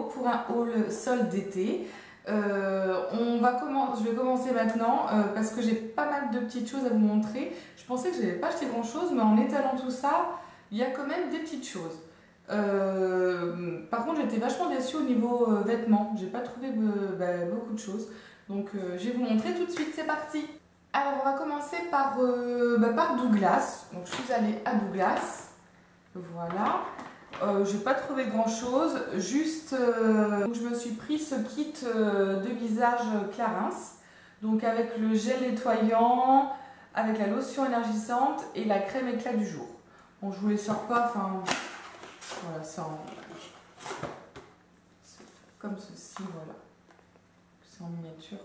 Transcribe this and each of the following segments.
pour un haul solde d'été. Je vais commencer maintenant parce que j'ai pas mal de petites choses à vous montrer. Je pensais que je n'avais pas acheté grand chose, mais en étalant tout ça, il y a quand même des petites choses. Par contre, j'étais vachement déçue au niveau vêtements. J'ai pas trouvé beaucoup de choses. Donc, je vais vous montrer tout de suite. C'est parti! Alors, on va commencer par Douglas. Donc, je suis allée à Douglas. Voilà. J'ai pas trouvé grand chose. Juste, je me suis pris ce kit de visage Clarins. Donc, avec le gel nettoyant, avec la lotion énergisante et la crème éclat du jour. Bon, je vous les sors pas. Enfin, voilà, c'est comme ceci. Voilà. C'est en miniature.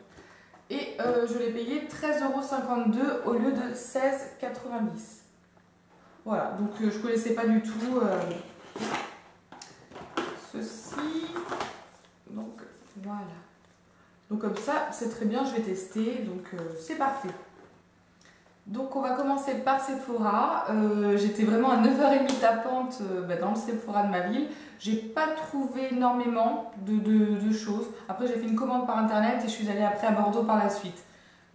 Et je l'ai payé 13,52 € au lieu de 16,90 €. Voilà, donc je ne connaissais pas du tout ceci. Donc voilà. Donc comme ça, c'est très bien, je vais tester. Donc c'est parfait. Donc on va commencer par Sephora. J'étais vraiment à 9h30 tapante dans le Sephora de ma ville. J'ai pas trouvé énormément de choses. Après j'ai fait une commande par internet et je suis allée après à Bordeaux par la suite.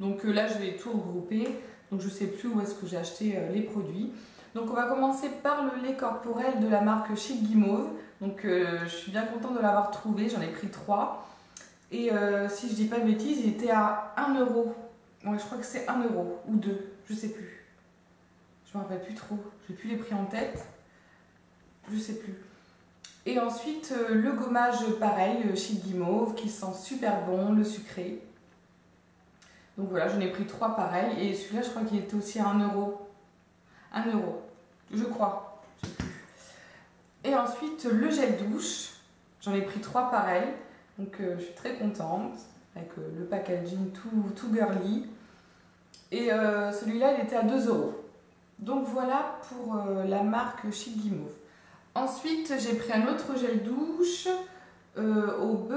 Donc là je vais tout regrouper. Donc je sais plus où est-ce que j'ai acheté les produits. Donc on va commencer par le lait corporel de la marque Chic Guimauve. Donc je suis bien contente de l'avoir trouvé. J'en ai pris 3. Et si je dis pas de bêtises, il était à 1 €. Ouais, je crois que c'est 1 € ou 2, je sais plus. Je me rappelle plus trop. J'ai plus les prix en tête. Je sais plus. Et ensuite, le gommage pareil, Chic Guimauve, qui sent super bon, le sucré. Donc voilà, j'en ai pris 3 pareils. Et celui-là, je crois qu'il était aussi à 1 €. 1 €, je crois. Je sais plus. Et ensuite, le gel douche. J'en ai pris 3 pareils. Donc je suis très contente. Avec le packaging tout girly. Et celui-là, il était à 2 €. Donc voilà pour la marque Chic Guimauve. Ensuite, j'ai pris un autre gel douche aux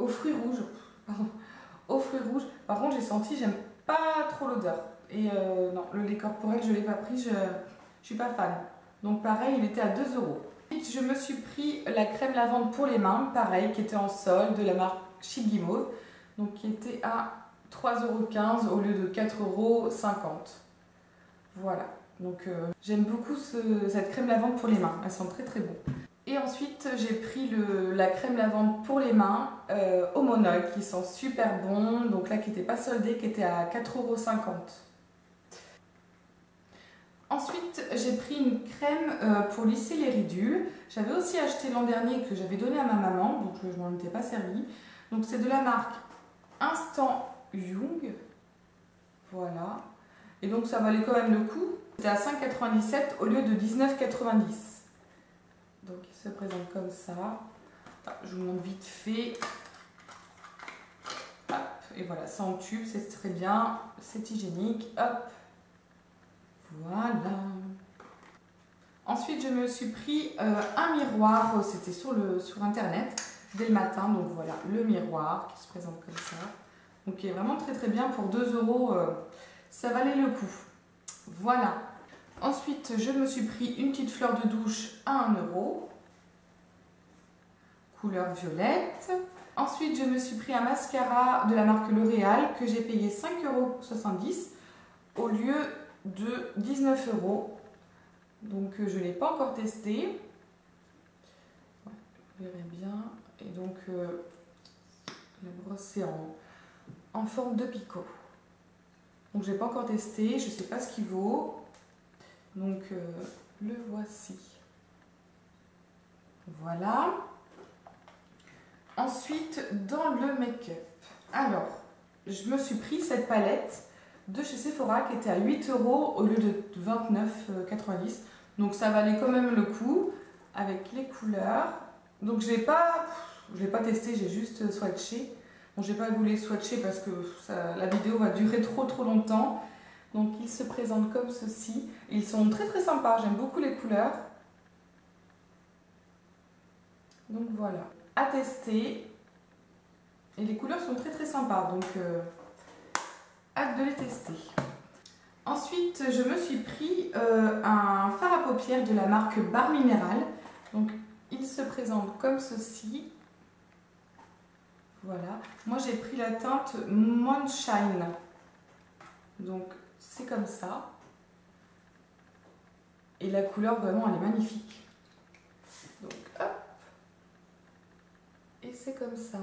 fruits rouges. Pardon, aux fruits rouges. Par contre, j'ai senti, j'aime pas trop l'odeur. Et non, le lait corporel, je l'ai pas pris, je suis pas fan. Donc pareil, il était à 2 €. Ensuite, je me suis pris la crème lavande pour les mains, pareil, qui était en solde de la marque Chic Guimauve. Donc qui était à 3,15 € au lieu de 4,50 €. Voilà. Donc j'aime beaucoup cette crème lavande pour les mains, elle sent très très bon. Et ensuite j'ai pris la crème lavande pour les mains au Monol qui sent super bon, donc là qui n'était pas soldée, qui était à 4,50 €. Ensuite j'ai pris une crème pour lisser les ridules. J'avais aussi acheté l'an dernier que j'avais donné à ma maman, donc je m'en étais pas servi. Donc c'est de la marque Instant Young. Voilà. Et donc ça valait quand même le coup. C'était à 5,97 € au lieu de 19,90 €. Donc il se présente comme ça. Je vous montre vite fait. Hop. Et voilà, c'est en tube, c'est très bien. C'est hygiénique. Hop. Voilà. Ensuite, je me suis pris un miroir. C'était sur internet dès le matin. Donc voilà, le miroir qui se présente comme ça. Donc il est vraiment très très bien pour 2 €. Ça valait le coup. Voilà. Ensuite, je me suis pris une petite fleur de douche à 1 €. Couleur violette. Ensuite, je me suis pris un mascara de la marque L'Oréal que j'ai payé 5,70 € au lieu de 19 €. Donc, je ne l'ai pas encore testé. Ouais, vous verrez bien. Et donc, la brosse c'est en forme de picot. Donc je n'ai pas encore testé, je ne sais pas ce qu'il vaut. Donc le voici. Voilà. Ensuite, dans le make-up. Alors, je me suis pris cette palette de chez Sephora qui était à 8 € au lieu de 29,90 €. Donc ça valait quand même le coup avec les couleurs. Donc je l'ai pas testé, j'ai juste swatché. Bon, je n'ai pas voulu swatcher parce que la vidéo va durer trop longtemps. Donc ils se présentent comme ceci. Ils sont très très sympas, j'aime beaucoup les couleurs. Donc voilà, à tester. Et les couleurs sont très très sympas, donc hâte de les tester. Ensuite, je me suis pris un fard à paupières de la marque Barre Minéral. Donc il se présente comme ceci. Voilà. Moi, j'ai pris la teinte Moonshine. Donc, c'est comme ça. Et la couleur, vraiment, elle est magnifique. Donc, hop. Et c'est comme ça.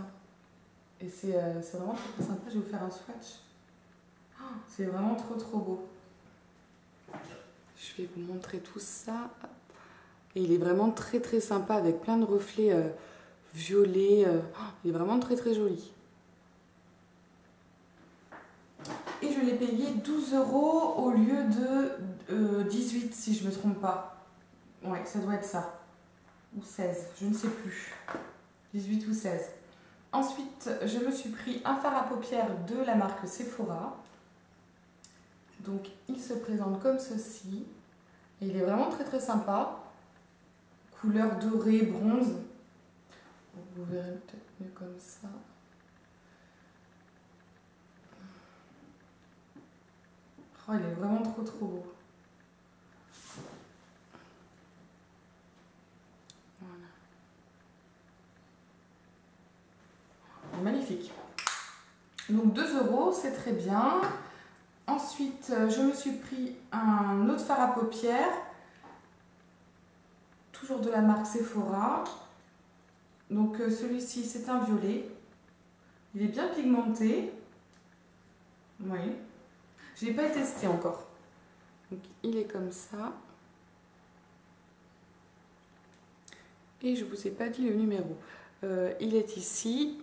Et c'est vraiment trop sympa. Je vais vous faire un swatch. Oh, c'est vraiment trop beau. Je vais vous montrer tout ça. Et il est vraiment très sympa avec plein de reflets violets. Il est vraiment très joli. Et je l'ai payé 12 € au lieu de 18 si je ne me trompe pas. Ouais, ça doit être ça. Ou 16, je ne sais plus. 18 ou 16. Ensuite, je me suis pris un fard à paupières de la marque Sephora. Donc, il se présente comme ceci. Et il est vraiment très sympa. Couleur dorée, bronze. Vous verrez peut-être mieux comme ça. Oh, il est vraiment trop beau. Voilà. Il est magnifique. Donc 2 €, c'est très bien. Ensuite, je me suis pris un autre fard à paupières. Toujours de la marque Sephora. Donc celui-ci, c'est un violet. Il est bien pigmenté. Oui. Je n'ai pas testé encore. Donc il est comme ça. Et je ne vous ai pas dit le numéro. Il est ici.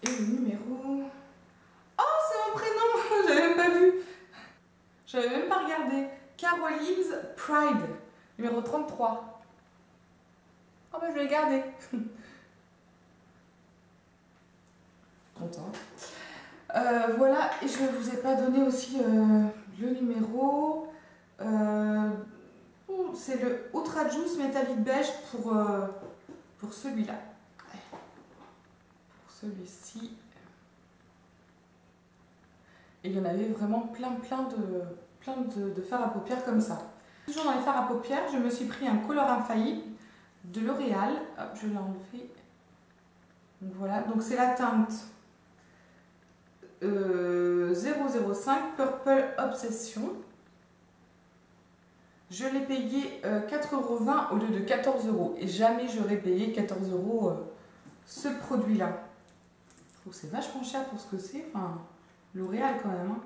Et le numéro... Oh, c'est mon prénom. J'avais même pas vu. J'avais même pas regardé. Caroline's Pride. Numéro 33. Oh bah je vais le garder. Content. Voilà, et je ne vous ai pas donné aussi le numéro. C'est le Ultra Juice métallique beige pour celui-là. Pour celui-ci. Et il y en avait vraiment plein de fards à paupières comme ça. Toujours dans les fards à paupières, je me suis pris un Color Infaillible de L'Oréal. Hop, je l'ai enlevé. Donc voilà, donc c'est la teinte 005 Purple Obsession. Je l'ai payé 4,20 € au lieu de 14 €. Et jamais j'aurais payé 14 € ce produit-là. Je trouve que c'est vachement cher pour ce que c'est. Enfin, L'Oréal quand même. Hein.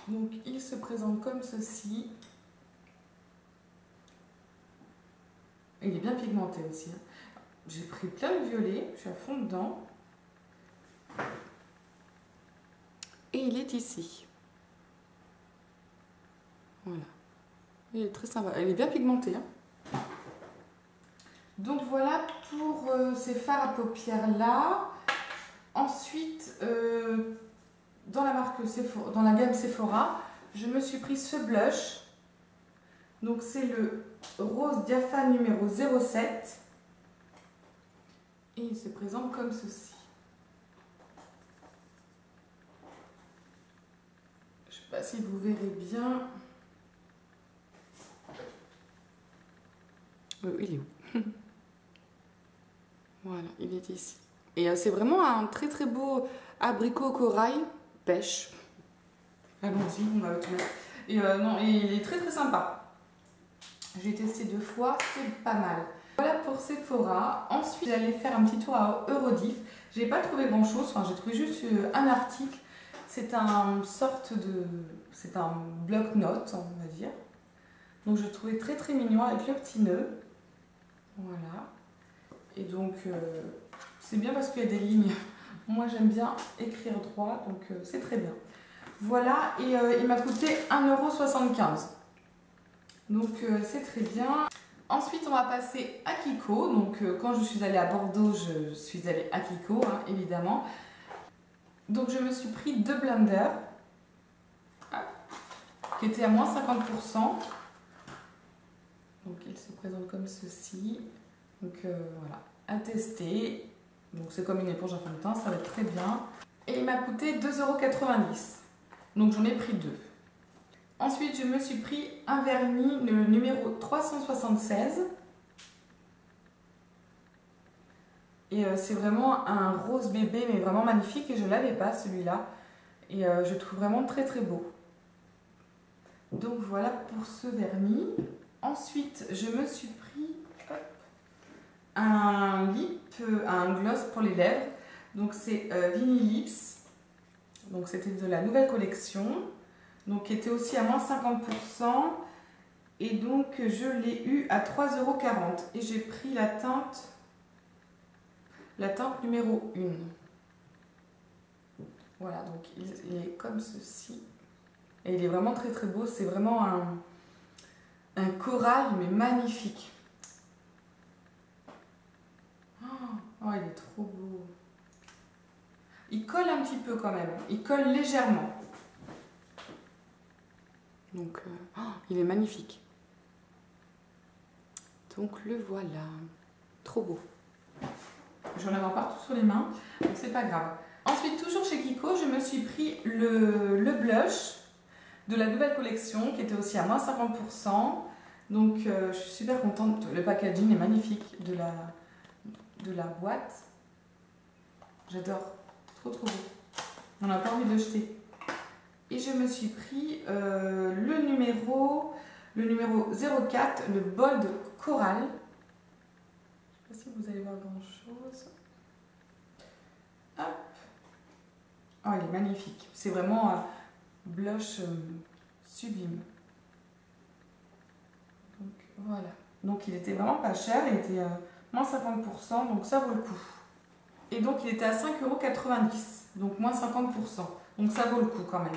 Donc il se présente comme ceci. Et il est bien pigmenté aussi. Hein. J'ai pris plein de violet. Je suis à fond dedans. Et il est ici. Voilà. Il est très sympa. Elle est bien pigmentée. Hein. Donc voilà pour ces fards à paupières là. Ensuite, dans la marque Sephora, dans la gamme Sephora, je me suis pris ce blush. Donc c'est le rose diaphane numéro 07. Et il se présente comme ceci. Je ne sais pas si vous verrez bien. Il est où? Voilà, il est ici. Et c'est vraiment un très beau abricot corail pêche. Allons-y, on va le trouver. Et non, il est très sympa. J'ai testé 2 fois, c'est pas mal. Voilà pour Sephora. Ensuite, j'allais faire un petit tour à Eurodiff. J'ai pas trouvé grand chose, enfin j'ai trouvé juste un article. C'est un sorte de... c'est un bloc-notes, on va dire. Donc je le trouvais très mignon avec le petit nœud. Voilà. Et donc c'est bien parce qu'il y a des lignes. Moi j'aime bien écrire droit, donc c'est très bien. Voilà, et il m'a coûté 1,75 €. Donc c'est très bien. Ensuite on va passer à Kiko. Donc quand je suis allée à Bordeaux, je suis allée à Kiko, hein, évidemment. Donc je me suis pris 2 blenders qui étaient à moins 50%. Donc il se présente comme ceci. Donc voilà, à tester. Donc c'est comme une éponge à fond de teint, ça va être très bien. Et il m'a coûté 2,90 €. Donc j'en ai pris 2. Ensuite, je me suis pris un vernis, le numéro 376. Et c'est vraiment un rose bébé, mais vraiment magnifique. Et je ne l'avais pas, celui-là. Et je trouve vraiment très très beau. Donc voilà pour ce vernis. Ensuite, je me suis pris un gloss pour les lèvres. Donc c'est Vini Lips. Donc c'était de la nouvelle collection. Donc qui était aussi à moins 50%. Et donc je l'ai eu à 3,40 €. Et j'ai pris la teinte numéro 1. Voilà, donc il est comme ceci. Et il est vraiment très très beau. C'est vraiment un corail, mais magnifique. Oh, il est trop beau. Il colle un petit peu quand même. Il colle légèrement. Donc, il est magnifique. Donc, le voilà. Trop beau. J'en ai partout sur les mains, donc c'est pas grave. Ensuite, toujours chez Kiko, je me suis pris le blush de la nouvelle collection qui était aussi à moins 50%. Donc, je suis super contente. Le packaging est magnifique de la boîte. J'adore. Trop trop beau. On n'a pas envie de le jeter. Et je me suis pris le numéro 04, le Bold Coral. Je ne sais pas si vous allez voir grand chose. Hop. Oh, il est magnifique. C'est vraiment un blush sublime. Donc voilà. Donc il était vraiment pas cher. Il était moins 50%. Donc ça vaut le coup. Et donc il était à 5,90 €. Donc moins 50%. Donc ça vaut le coup quand même.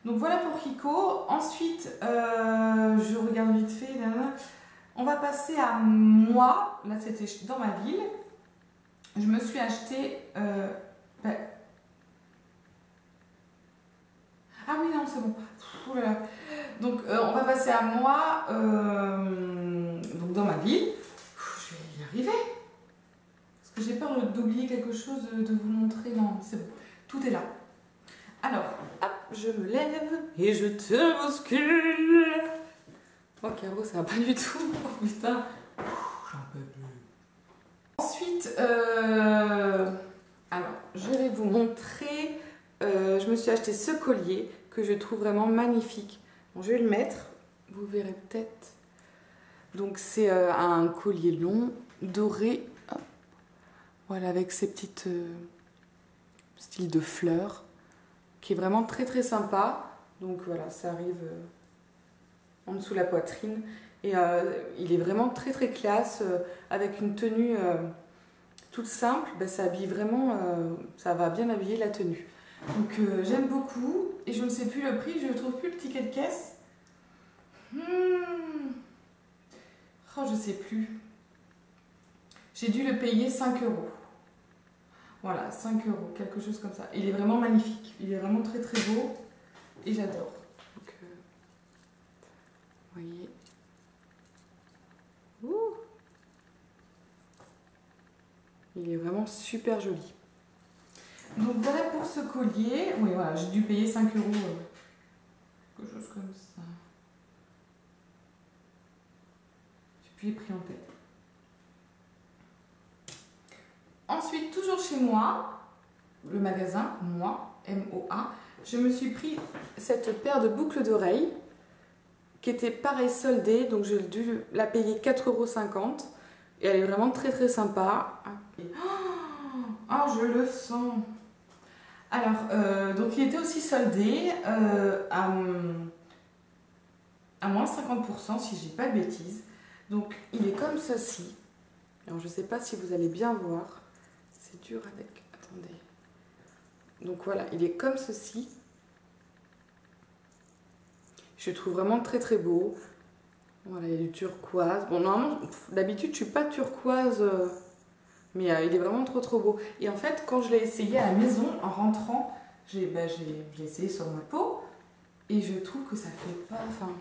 Donc voilà pour Kiko. Ensuite, je regarde vite fait. On va passer à moi. Là, c'était dans ma ville. Je me suis acheté... Ah oui, non, c'est bon. Oulala. Donc, on va passer à moi. Donc, dans ma ville. Je vais y arriver. Parce que j'ai peur d'oublier quelque chose, de vous montrer. Non, c'est bon. Tout est là. Alors, hop, je me lève et je te bouscule. Oh, Caro, ça va pas du tout. Oh, putain. J'en peux plus. Ensuite, alors, je vais vous montrer. Je me suis acheté ce collier que je trouve vraiment magnifique. Bon, je vais le mettre. Vous verrez peut-être. Donc, c'est un collier long, doré. Hop. Voilà, avec ces petites styles de fleurs, qui est vraiment très très sympa. Donc voilà, ça arrive en dessous de la poitrine. Et il est vraiment très très classe, avec une tenue toute simple. Ben, ça habille vraiment, ça va bien habiller la tenue. Donc j'aime beaucoup. Et je ne sais plus le prix, je ne trouve plus le ticket de caisse. Oh, je sais plus. J'ai dû le payer 5 €. Voilà, 5 €, quelque chose comme ça. Il est vraiment magnifique. Il est vraiment très très beau. Et j'adore. Donc, vous voyez. Ouh. Il est vraiment super joli. Donc voilà pour ce collier. Oui, voilà, j'ai dû payer 5 €. Quelque chose comme ça. J'ai plus les prix en tête. Ensuite, toujours chez moi, le magasin, moi, M-O-A, je me suis pris cette paire de boucles d'oreilles qui était pareil soldée, donc j'ai dû la payer 4,50 € et elle est vraiment très très sympa. Oh, je le sens. Alors, donc il était aussi soldé à moins 50% si je dis pas de bêtises. Donc il est comme ceci. Alors je sais pas si vous allez bien voir. C'est dur avec... Attendez. Donc voilà, il est comme ceci. Je le trouve vraiment très très beau. Voilà, il y a du turquoise. Bon, normalement, d'habitude, je suis pas turquoise, mais il est vraiment trop trop beau. Et en fait, quand je l'ai essayé à la maison, en rentrant, j'ai essayé sur ma peau. Et je trouve que ça fait pas... Enfin...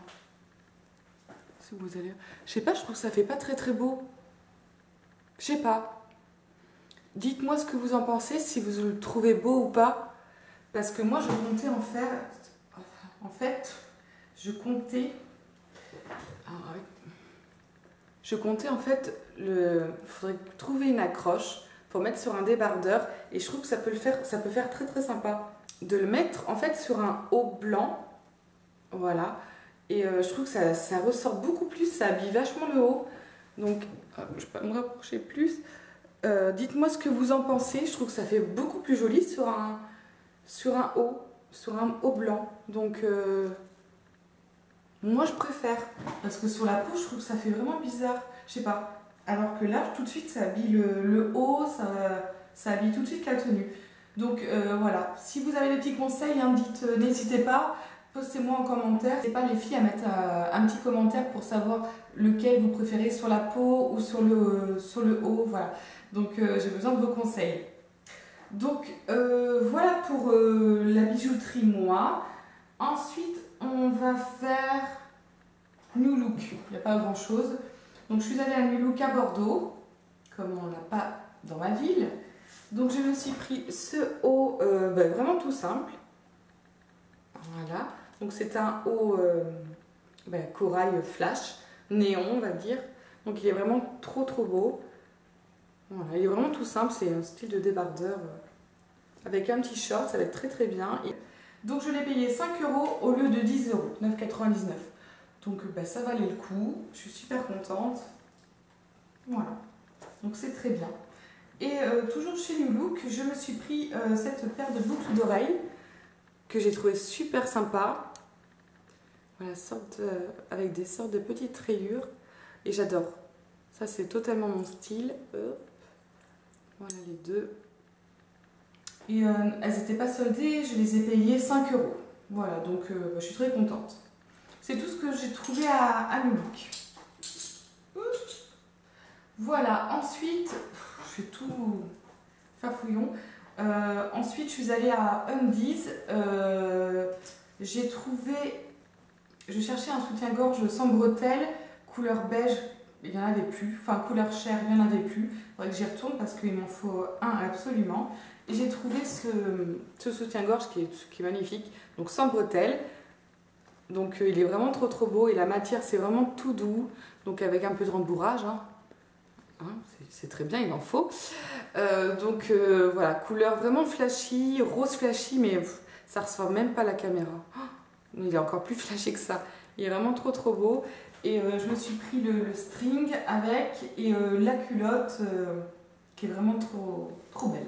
Si vous allez... Je sais pas, je trouve que ça fait pas très très beau. Je sais pas. Dites-moi ce que vous en pensez, si vous le trouvez beau ou pas. Parce que moi, je comptais en faire... En fait, je comptais en fait, il faudrait trouver une accroche pour mettre sur un débardeur et je trouve que ça peut faire très très sympa de le mettre en fait sur un haut blanc, voilà, et je trouve que ça ressort beaucoup plus, ça habille vachement le haut, donc je vais pas me rapprocher plus. Dites-moi ce que vous en pensez, je trouve que ça fait beaucoup plus joli sur un haut blanc, donc moi je préfère, parce que sur la peau je trouve que ça fait vraiment bizarre, je sais pas, alors que là tout de suite ça habille le haut, ça habille tout de suite la tenue. Donc voilà, si vous avez des petits conseils, hein, n'hésitez pas, postez-moi en commentaire. N'hésitez pas les filles à mettre un petit commentaire pour savoir lequel vous préférez sur la peau ou sur le haut, voilà. Donc j'ai besoin de vos conseils. Donc voilà pour la bijouterie moi. Ensuite on va faire New Look, il n'y a pas grand chose. Donc je suis allée à New Look à Bordeaux, comme on n'a pas dans ma ville. Donc je me suis pris ce haut vraiment tout simple. Voilà, donc c'est un haut corail flash, néon on va dire. Donc il est vraiment trop beau. Voilà, il est vraiment tout simple, c'est un style de débardeur avec un petit short, ça va être très bien. Donc je l'ai payé 5 € au lieu de 10 €, 9,99 €. Donc ça valait le coup, je suis super contente. Voilà, donc c'est très bien. Et toujours chez New Look, je me suis pris cette paire de boucles d'oreilles que j'ai trouvé super sympa. Voilà, avec des sortes de petites rayures. Et j'adore. Ça, c'est totalement mon style. Hop. Voilà les deux. Et elles n'étaient pas soldées, je les ai payées 5 €. Voilà, donc je suis très contente. C'est tout ce que j'ai trouvé à New Look. Voilà, ensuite, je fais tout fafouillon. Ensuite, je suis allée à Undies. J'ai trouvé, je cherchais un soutien-gorge sans bretelles, couleur beige, il n'y en avait plus. Enfin, couleur chair, il n'y en avait plus. Il faudrait que j'y retourne parce qu'il m'en faut un absolument. Et j'ai trouvé ce soutien-gorge qui est magnifique, donc sans bretelles. Donc il est vraiment trop beau et la matière c'est vraiment tout doux, donc avec un peu de rembourrage. C'est très bien, il en faut. Voilà, couleur vraiment flashy, rose flashy, mais ça ressort même pas à la caméra. Il est encore plus flashé que ça. Il est vraiment trop beau. Et je me suis pris le string avec et la culotte qui est vraiment trop belle.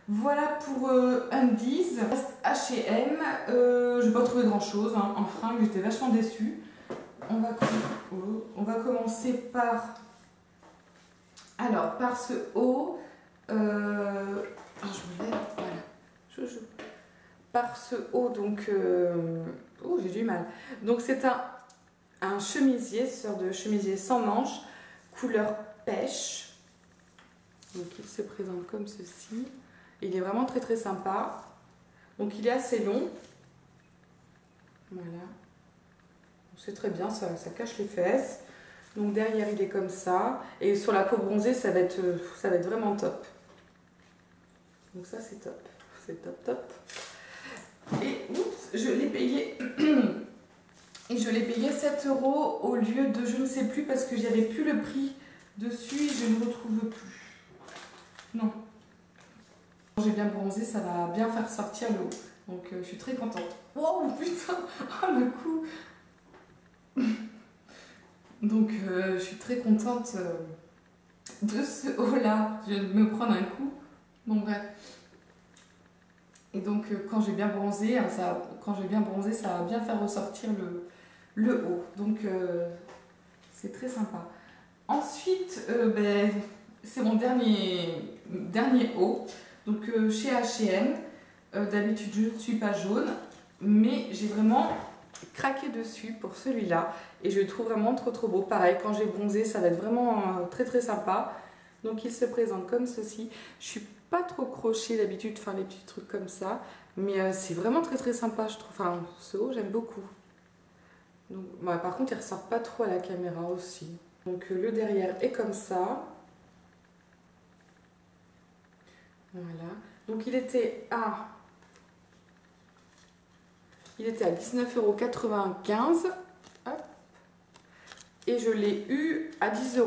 Voilà pour Undies. H&M, je n'ai pas trouvé grand chose en fringues, j'étais vachement déçue. On va commencer par ce haut. Je me lève, voilà. Par ce haut, donc j'ai du mal. Donc c'est un chemisier, sorte de chemisier sans manches, couleur pêche. Donc il se présente comme ceci. Il est vraiment très sympa. Donc il est assez long. Voilà. C'est très bien, ça cache les fesses. Donc derrière il est comme ça. Et sur la peau bronzée, ça va être vraiment top. Donc ça c'est top. C'est top. Et oups, je l'ai payé. Et je l'ai payé 7 € au lieu de je ne sais plus parce que j'avais plus le prix dessus et je ne retrouve plus. Non. Quand j'ai bien bronzé, ça va bien faire sortir le haut. Donc je suis très contente. Wow, putain, oh le coup. Donc je suis très contente de ce haut là. Je viens de me prendre un coup. Bon bref. Et donc quand j'ai bien bronzé, ça va bien faire ressortir le haut. Donc c'est très sympa. Ensuite, c'est mon dernier haut. Donc chez H&M, d'habitude je ne suis pas jaune, mais j'ai vraiment craqué dessus pour celui-là. Et je le trouve vraiment trop beau. Pareil, quand j'ai bronzé, ça va être vraiment très sympa. Donc il se présente comme ceci. Je suis pas trop crochet d'habitude, faire les petits trucs comme ça. Mais c'est vraiment très sympa, je trouve. Enfin, ce haut, j'aime beaucoup. Donc, par contre, il ressort pas trop à la caméra aussi. Donc le derrière est comme ça. Voilà. Donc il était à Il était à 19,95 €. Et je l'ai eu à 10 €.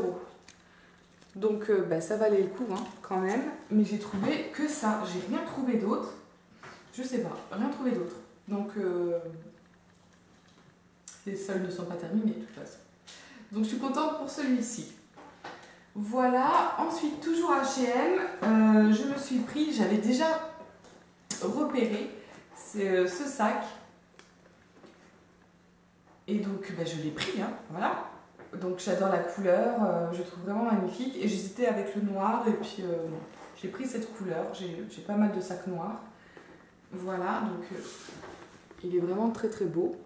Donc bah, ça valait le coup hein, quand même. Mais j'ai trouvé que ça. J'ai rien trouvé d'autre. Je sais pas, rien trouvé d'autre. Donc les soldes ne sont pas terminés de toute façon. Donc je suis contente pour celui-ci. Voilà, ensuite toujours H&M, je me suis pris, j'avais déjà repéré ce sac. Et donc bah, je l'ai pris, hein, voilà. Donc j'adore la couleur, je trouve vraiment magnifique. Et j'hésitais avec le noir et puis j'ai pris cette couleur, j'ai pas mal de sacs noirs. Voilà, donc il est vraiment très très beau.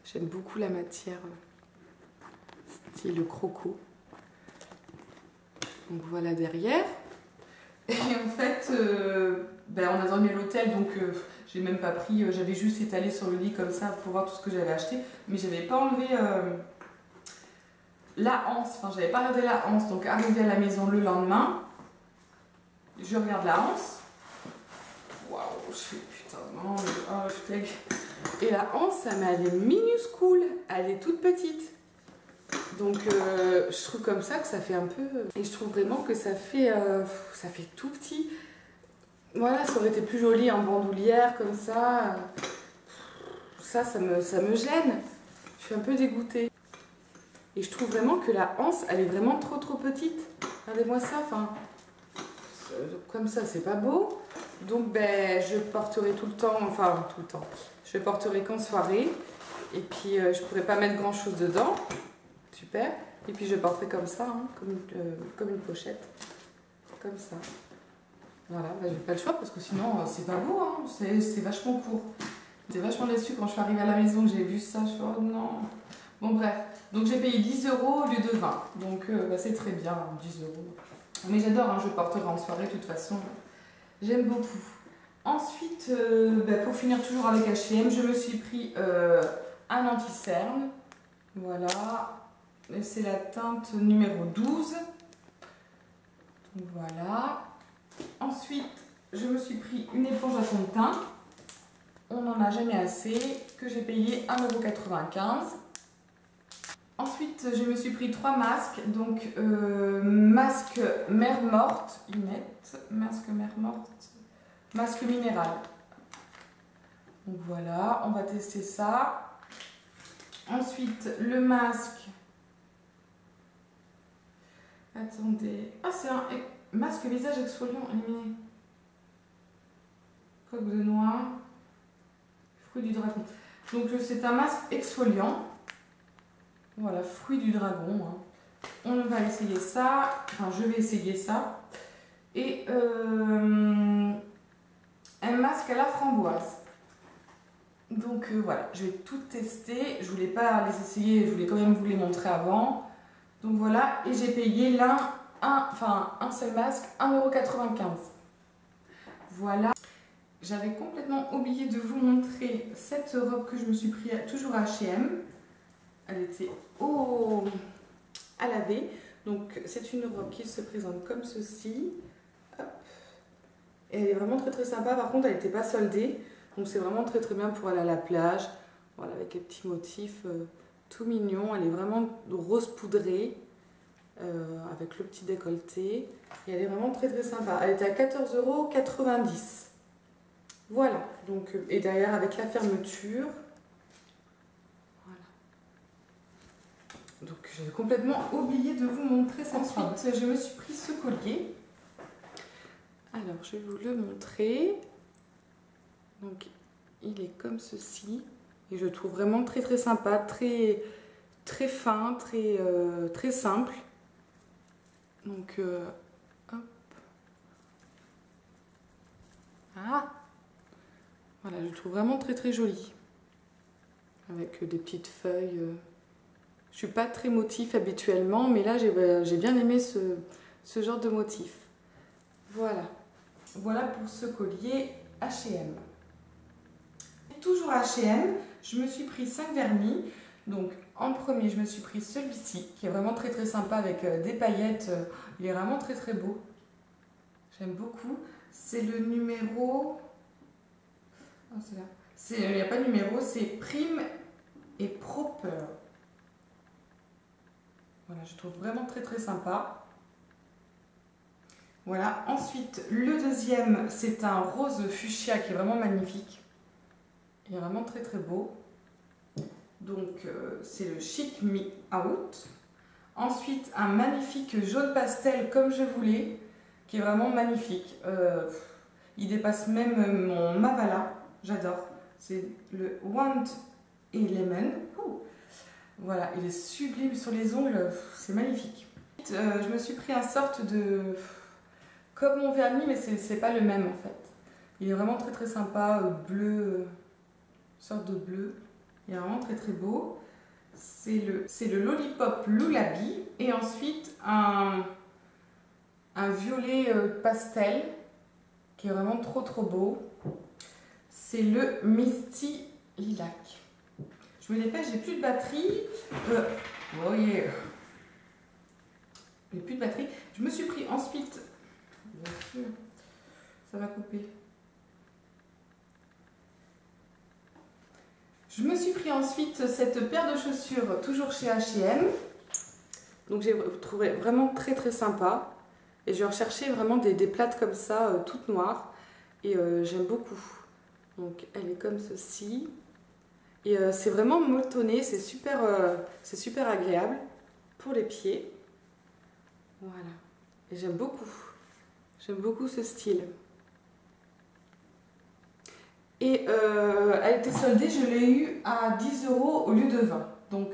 J'aime beaucoup la matière style croco. Donc voilà derrière. Et en fait, ben, on a dormi à l'hôtel, donc j'ai même pas pris, j'avais juste étalé sur le lit comme ça pour voir tout ce que j'avais acheté. Mais j'avais pas enlevé la anse, enfin j'avais pas regardé la anse. Donc arrivé à la maison le lendemain, je regarde la anse. Waouh, je fais putain, non, oh, je fais... Et la anse, elle est minuscule, elle est toute petite. Donc je trouve comme ça que ça fait un peu... Et je trouve vraiment que ça fait tout petit. Voilà, ça aurait été plus joli en bandoulière comme ça. Ça me gêne. Je suis un peu dégoûtée. Et je trouve vraiment que la anse, elle est vraiment trop petite. Regardez-moi ça, enfin... Comme ça, c'est pas beau. Donc ben, je porterai tout le temps, enfin tout le temps. Je porterai qu'en soirée. Et puis je pourrais pas mettre grand chose dedans. Super. Et puis je porterai comme ça, hein, comme une pochette. Comme ça. Voilà, bah, j'ai pas le choix parce que sinon c'est pas beau, hein. C'est vachement court. J'étais vachement déçue quand je suis arrivée à la maison, j'ai vu ça, je suis oh non. Bon bref, donc j'ai payé 10 € au lieu de 20. Donc bah, c'est très bien, 10 €. Mais j'adore, hein, je porterai en soirée de toute façon. J'aime beaucoup. Ensuite, bah, pour finir toujours avec H&M, je me suis pris un anti-cerne. Voilà. C'est la teinte numéro 12. Donc voilà. Ensuite, je me suis pris une éponge à fond de teint. On n'en a jamais assez, que j'ai payé 1,95 €. Ensuite, je me suis pris 3 masques. Donc, masque mer morte, Inette, masque mer morte, masque minéral. Donc voilà, on va tester ça. Ensuite, le masque. Attendez. Ah, c'est un masque visage exfoliant éliminé. Coque de noix. Fruit du dragon. Donc c'est un masque exfoliant. Voilà, fruit du dragon. Hein. On va essayer ça. Enfin, je vais essayer ça. Et un masque à la framboise. Donc voilà, je vais tout tester. Je voulais pas les essayer, je voulais quand même vous les montrer avant. Donc voilà, et j'ai payé un seul masque, 1,95 €. Voilà. J'avais complètement oublié de vous montrer cette robe que je me suis pris toujours à H&M. Elle était à laver. Donc c'est une robe qui se présente comme ceci. Hop. Et elle est vraiment très sympa. Par contre, elle n'était pas soldée. Donc c'est vraiment très bien pour aller à la plage. Voilà, avec les petits motifs tout mignons. Elle est vraiment rose poudrée. Avec le petit décolleté. Et elle est vraiment très sympa. Elle était à 14,90 €. Voilà, donc, et derrière avec la fermeture. Voilà. Donc j'ai complètement oublié de vous montrer ça. Ensuite, je me suis pris ce collier. Alors, je vais vous le montrer. Donc, il est comme ceci. Et je le trouve vraiment très sympa, très fin, très simple. Donc, hop. Ah! Voilà, je le trouve vraiment très joli. Avec des petites feuilles. Je suis pas très motif habituellement, mais là j'ai bien aimé ce genre de motif. Voilà. Voilà pour ce collier H&M. Toujours H&M, je me suis pris 5 vernis. Donc en premier, je me suis pris celui-ci, qui est vraiment très sympa avec des paillettes. Il est vraiment très beau. J'aime beaucoup. C'est le numéro Ah, c'est là. Il n'y a pas de numéro, c'est Prime et Proper. Voilà, je trouve vraiment très très sympa. Voilà, ensuite le deuxième, c'est un rose fuchsia qui est vraiment magnifique. Il est vraiment très très beau. Donc c'est le Chic Me Out. Ensuite un magnifique jaune pastel comme je voulais, qui est vraiment magnifique. Il dépasse même mon Mavala, j'adore. C'est le Want et Lemon. Voilà, il est sublime sur les ongles, c'est magnifique. Je me suis pris un sorte de... comme mon vernis, mais c'est pas le même en fait. Il est vraiment très très sympa, bleu, sorte de bleu. Il est vraiment très très beau. C'est le Lollipop Lullaby. Et ensuite un violet pastel qui est vraiment trop trop beau. C'est le Misty Lilac. Je me dépêche, j'ai plus de batterie. Oh yeah. J'ai plus de batterie. Je me suis pris ensuite... Bien sûr, ça va couper. Je me suis pris ensuite cette paire de chaussures, toujours chez H&M. Donc j'ai trouvé vraiment très très sympa. Et je recherchais vraiment des plates comme ça, toutes noires. Et j'aime beaucoup. Donc elle est comme ceci. Et c'est vraiment molletonné, c'est super agréable pour les pieds. Voilà. Et j'aime beaucoup. J'aime beaucoup ce style. Et elle était soldée, je l'ai eu à 10 € au lieu de 20. Donc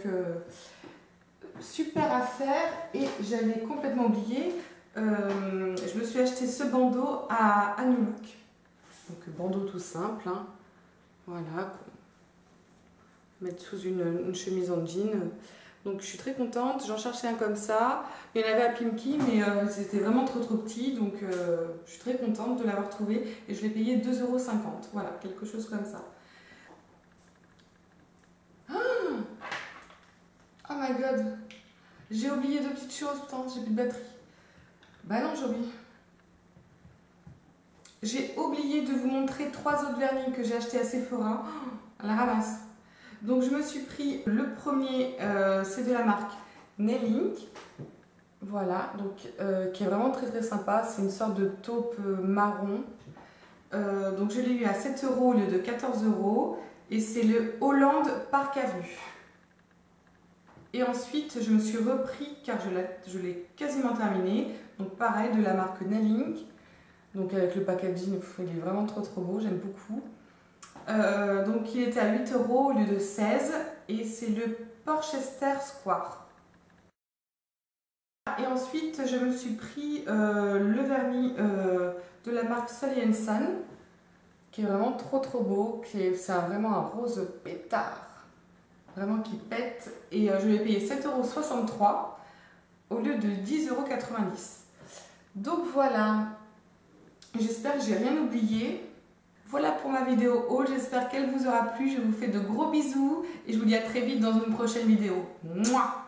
super affaire. Et j'avais complètement oublié. Je me suis acheté ce bandeau à New Look. Donc bandeau tout simple. Hein. Voilà. Mettre sous une chemise en jean. Donc je suis très contente, j'en cherchais un comme ça. Il y en avait à Pimki, mais c'était vraiment trop petit. Donc je suis très contente de l'avoir trouvé. Et je l'ai payé 2,50 €. Voilà, quelque chose comme ça. Oh my god. J'ai oublié deux petites choses, putain, j'ai plus de batterie. Bah non, j'ai oublié. J'ai oublié de vous montrer 3 autres vernis que j'ai achetés à Sephora. À la ramasse. Donc je me suis pris le premier, c'est de la marque Nailink. Voilà, donc qui est vraiment très très sympa. C'est une sorte de taupe marron. Donc je l'ai eu à 7 € au lieu de 14 €. Et c'est le Hollande Park Avenue. Et ensuite je me suis repris, car je l'ai quasiment terminé. Donc pareil, de la marque Nailink. Donc avec le packaging, il est vraiment trop beau, j'aime beaucoup. Donc il était à 8 € au lieu de 16 et c'est le Porchester Square. Et ensuite je me suis pris le vernis de la marque Sully & Son qui est vraiment trop beau, c'est vraiment un rose pétard, vraiment qui pète, et je l'ai payé 7,63 € au lieu de 10,90 €. Donc voilà, j'espère que j'ai rien oublié. Voilà pour ma vidéo haul, j'espère qu'elle vous aura plu. Je vous fais de gros bisous et je vous dis à très vite dans une prochaine vidéo. Mouah!